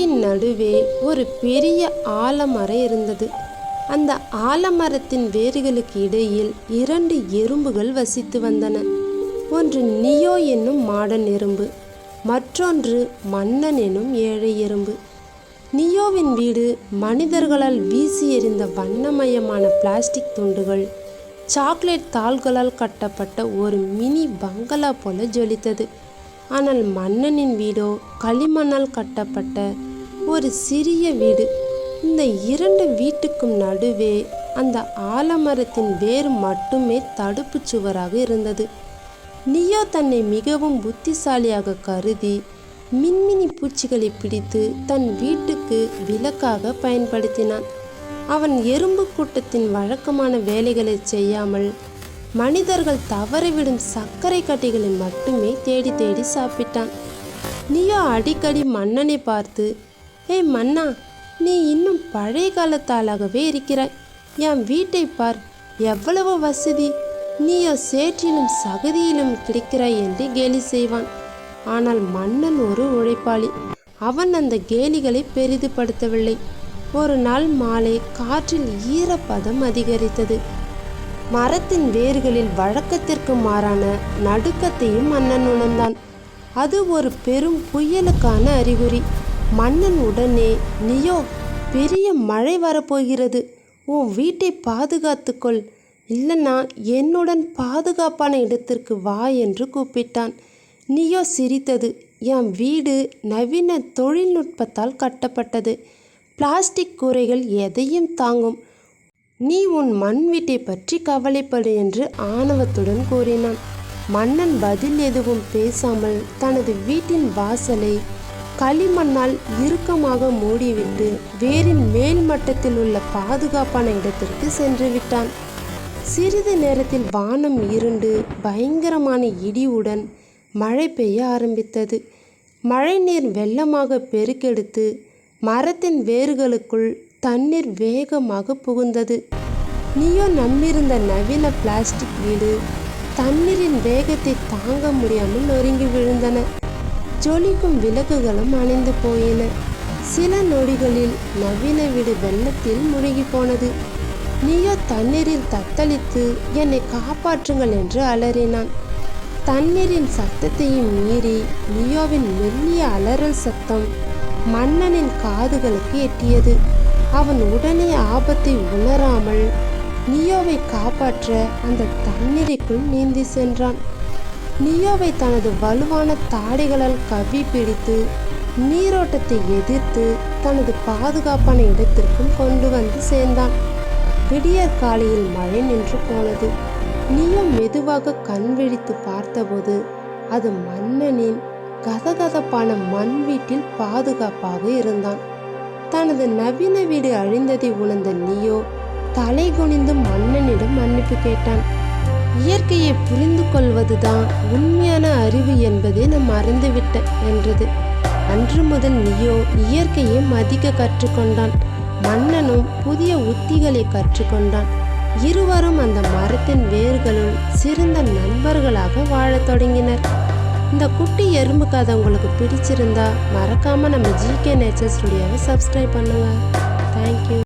வீட்டின் நடுவே ஒரு பெரிய ஆலமரம் இருந்தது. அந்த ஆலமரத்தின் வேர்களுக்கு இடையில் 2 எறும்புகள் வசித்து வந்தன. ஒன்று நியோ என்னும் மாடன் எறும்பு, மற்றொன்று மன்னன் என்னும் ஏழை எறும்பு. நியோவின் வீடு மனிதர்களால் வீசி எறிந்த வண்ணமயமான பிளாஸ்டிக் துண்டுகள், சாக்லேட் தாள்களால் கட்டப்பட்ட ஒரு மினி பங்களா போல ஜொலித்தது. ஆனால் மன்னனின் வீடோ களிமண்ணால் கட்டப்பட்ட ஒரு சிறிய வீடு. இந்த 2 வீட்டுக்கும் நடுவே அந்த ஆலமரத்தின் வேர் மட்டுமே தடுப்பு சுவராக இருந்தது. நியோ தன்னை மிகவும் புத்திசாலியாக கருதி மின்மினி பூச்சிகளை பிடித்து தன் வீட்டுக்கு விளக்காக பயன்படுத்தினான். அவன் எறும்பு கூட்டத்தின் வழக்கமான வேலைகளை செய்யாமல் மனிதர்கள் தவறிவிடும் சர்க்கரை கட்டிகளை மட்டுமே தேடி தேடி சாப்பிட்டான். நியோ அடிக்கடி மன்னனை பார்த்து, ஏய் மன்னா, நீ இன்னும் பழைய காலத்தாளாகவே இருக்கிறாய். என் வீட்டை பார், எவ்வளவு வசதி, நீயோ சேற்றிலும் சகதியிலும் கிடைக்கிறாய் என்று கேலி செய்வான். ஆனால் மன்னன் ஒரு உழைப்பாளி. அவன் அந்த கேலிகளை பெரிதுபடுத்தவில்லை. ஒரு நாள் மாலை காற்றில் ஈரப்பதம் அதிகரித்தது. மரத்தின் வேர்களில் வழக்கத்திற்கு மாறான நடுக்கத்தையும் மன்னன் உணர்ந்தான். அது ஒரு பெரும் புயலுக்கான அறிகுறி. மன்னன் உடனே, நியோ, பெரிய மழை வரப்போகிறது, உன் வீட்டை பாதுகாத்துக்கொள், இல்லைன்னா என்னுடன் பாதுகாப்பான இடத்திற்கு வா என்று கூப்பிட்டான். நியோ சிரித்தது. என் வீடு நவீன தொழில்நுட்பத்தால் கட்டப்பட்டது. பிளாஸ்டிக் கூரைகள் எதையும் தாங்கும். நீ உன் மண் வீட்டை பற்றி கவலைப்படு என்று ஆணவத்துடன் கூறினான். மன்னன் பதில் எதுவும் பேசாமல் தனது வீட்டின் வாசலை களிமண்ணால் இறுக்கமாக மூடிவிட்டு வேரின் மேல் மட்டத்தில் உள்ள பாதுகாப்பான இடத்திற்கு சென்று விட்டான். சிறிது நேரத்தில் வானம் இருண்டு பயங்கரமான இடியுடன் மழை பெய்ய ஆரம்பித்தது. மழை நீர் வெள்ளமாக பெருக்கெடுத்து மரத்தின் வேர்களுக்குள் தண்ணீர் வேகமாக புகுந்தது. நியோ நம்பியிருந்த நவீன பிளாஸ்டிக் வீடு தண்ணீரின் வேகத்தை தாங்க முடியாமல் நொறுங்கி விழுந்தன. ஜொலிக்கும் விளக்குகளும் அணைந்து போயின. சில நொடிகளில் நவீன வீடு வெள்ளத்தில் முழுகி போனது. நியோ தண்ணீரில் தத்தளித்து, என்னை காப்பாற்றுங்கள் என்று அலறினான். தண்ணீரின் சத்தத்தையும் மீறி நியோவின் மெல்லிய அலறல் சத்தம் மன்னனின் காதுகளுக்கு எட்டியது. அவன் உடனே ஆபத்தை உணராமல் நியோவை காப்பாற்ற அந்த தண்ணீருக்குள் நீந்தி சென்றான். நியோவை தனது வலுவான தாடைகளால் கவ்வி பிடித்து நீரோட்டத்தை எதிர்த்து தனது பாதுகாப்பான இடத்திற்கும் கொண்டு வந்து சேர்ந்தான். விடியற் காலையில் மழை நின்று போனது. நியோ மெதுவாக கண் விழித்து பார்த்தபோது அது மன்னனின் கதகதப்பான மண் வீட்டில் பாதுகாப்பாக இருந்தான். தனது நவீன வீடு அழிந்ததை உணர்ந்த நியோ தலை குனிந்து மன்னனிடம் மன்னிப்பு கேட்டான். இயற்கையை புரிந்து கொள்வதுதான் உண்மையான அறிவு என்பதை நான் மறந்துவிட்ட என்றது. அன்று முதல் நியோ இயற்கையை மதிக்க கற்றுக்கொண்டான். மன்னனும் புதிய உத்திகளை கற்றுக்கொண்டான். இருவரும் அந்த மரத்தின் வேர்களுள் சிறந்த நண்பர்களாக வாழத் தொடங்கினர். இந்த குட்டி எறும்பு கதை உங்களுக்கு பிடிச்சிருந்தா மறக்காமல் நம்ம ஜிகே நேச்சர் ஸ்டுடியோவை சப்ஸ்கிரைப் பண்ணுங்கள். தேங்க்யூ.